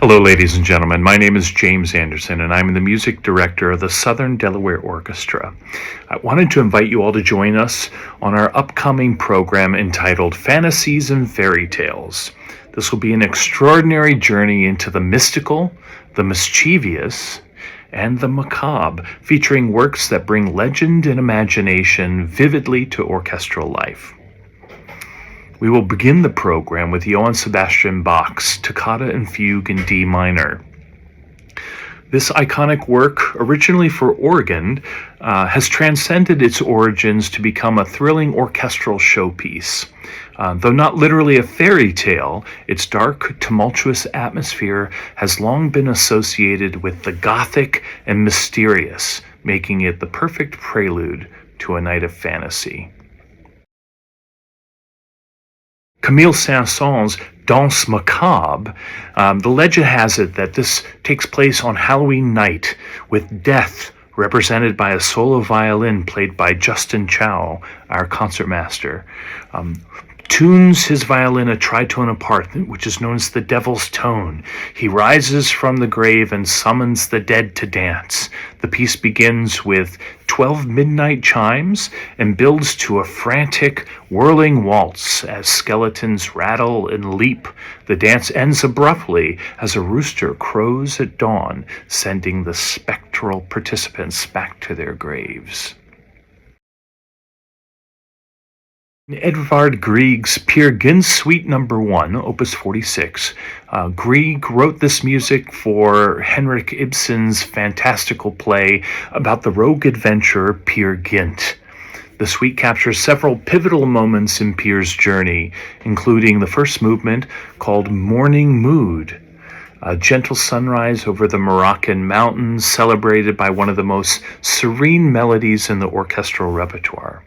Hello, ladies and gentlemen. My name is James Anderson, and I'm the music director of the Southern Delaware Orchestra. I wanted to invite you all to join us on our upcoming program entitled Fantasies and Fairytales. This will be an extraordinary journey into the mystical, the mischievous, and the macabre, featuring works that bring legend and imagination vividly to orchestral life. We will begin the program with Johann Sebastian Bach's Toccata and Fugue in D minor. This iconic work, originally for organ, has transcended its origins to become a thrilling orchestral showpiece. Though not literally a fairy tale, its dark, tumultuous atmosphere has long been associated with the Gothic and mysterious, making it the perfect prelude to a night of fantasy. Camille Saint-Saëns' Danse Macabre, the legend has it that this takes place on Halloween night, with death represented by a solo violin played by Justin Chow, our concertmaster. Tunes his violin a tritone apart, which is known as the Devil's Tone. He rises from the grave and summons the dead to dance. The piece begins with 12 midnight chimes and builds to a frantic, whirling waltz as skeletons rattle and leap. The dance ends abruptly as a rooster crows at dawn, sending the spectral participants back to their graves. Edvard Grieg's Peer Gynt Suite No. 1, Opus 46. Grieg wrote this music for Henrik Ibsen's fantastical play about the rogue adventurer Peer Gynt. The suite captures several pivotal moments in Peer's journey, including the first movement called Morning Mood, a gentle sunrise over the Moroccan mountains celebrated by one of the most serene melodies in the orchestral repertoire.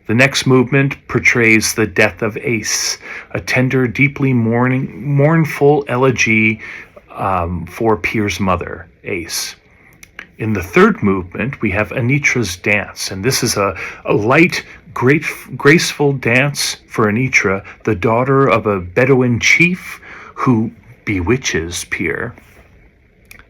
The next movement portrays the death of Ace, a tender, deeply mournful elegy for Peer's mother, Ace. In the third movement, we have Anitra's dance, and this is a light, graceful dance for Anitra, the daughter of a Bedouin chief who bewitches Peer.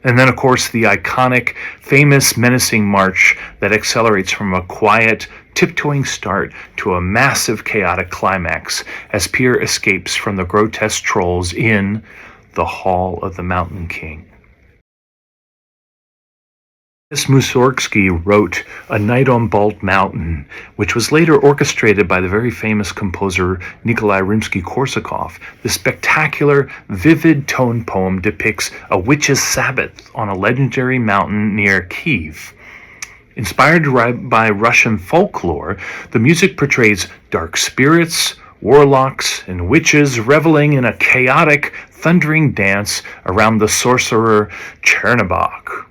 And then, of course, the iconic, famous, menacing march that accelerates from a quiet, tiptoeing start to a massive, chaotic climax as Peer escapes from the grotesque trolls in the Hall of the Mountain King. Mussorgsky wrote A Night on Bald Mountain, which was later orchestrated by the very famous composer Nikolai Rimsky-Korsakov. This spectacular, vivid tone poem depicts a witch's sabbath on a legendary mountain near Kiev. Inspired by Russian folklore, the music portrays dark spirits, warlocks, and witches reveling in a chaotic, thundering dance around the sorcerer Chernobog.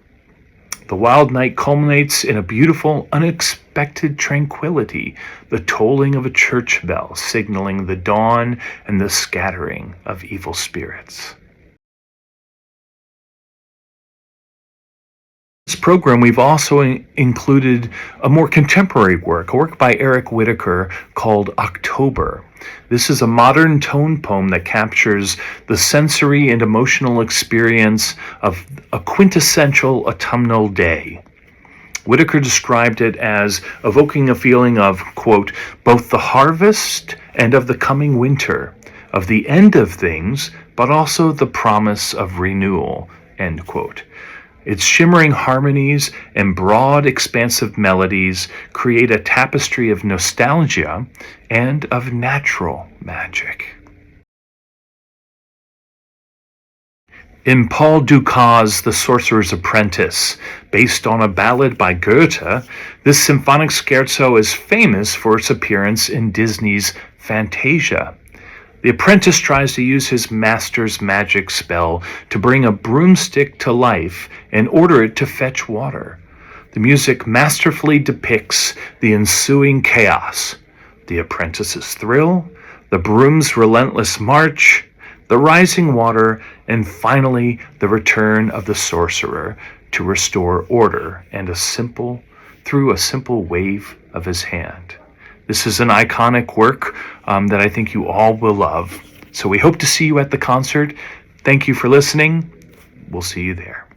The wild night culminates in a beautiful, unexpected tranquility, the tolling of a church bell signaling the dawn and the scattering of evil spirits. In this program, we've also included a more contemporary work, a work by Eric Whitacre called October. This is a modern tone poem that captures the sensory and emotional experience of a quintessential autumnal day. Whitacre described it as evoking a feeling of, quote, both the harvest and of the coming winter, of the end of things, but also the promise of renewal, end quote. Its shimmering harmonies and broad, expansive melodies create a tapestry of nostalgia and of natural magic. In Paul Dukas' The Sorcerer's Apprentice, based on a ballad by Goethe, this symphonic scherzo is famous for its appearance in Disney's Fantasia. The apprentice tries to use his master's magic spell to bring a broomstick to life and order it to fetch water. The music masterfully depicts the ensuing chaos, the apprentice's thrill, the broom's relentless march, the rising water, and finally the return of the sorcerer to restore order and through a simple wave of his hand. This is an iconic work that I think you all will love. So we hope to see you at the concert. Thank you for listening. We'll see you there.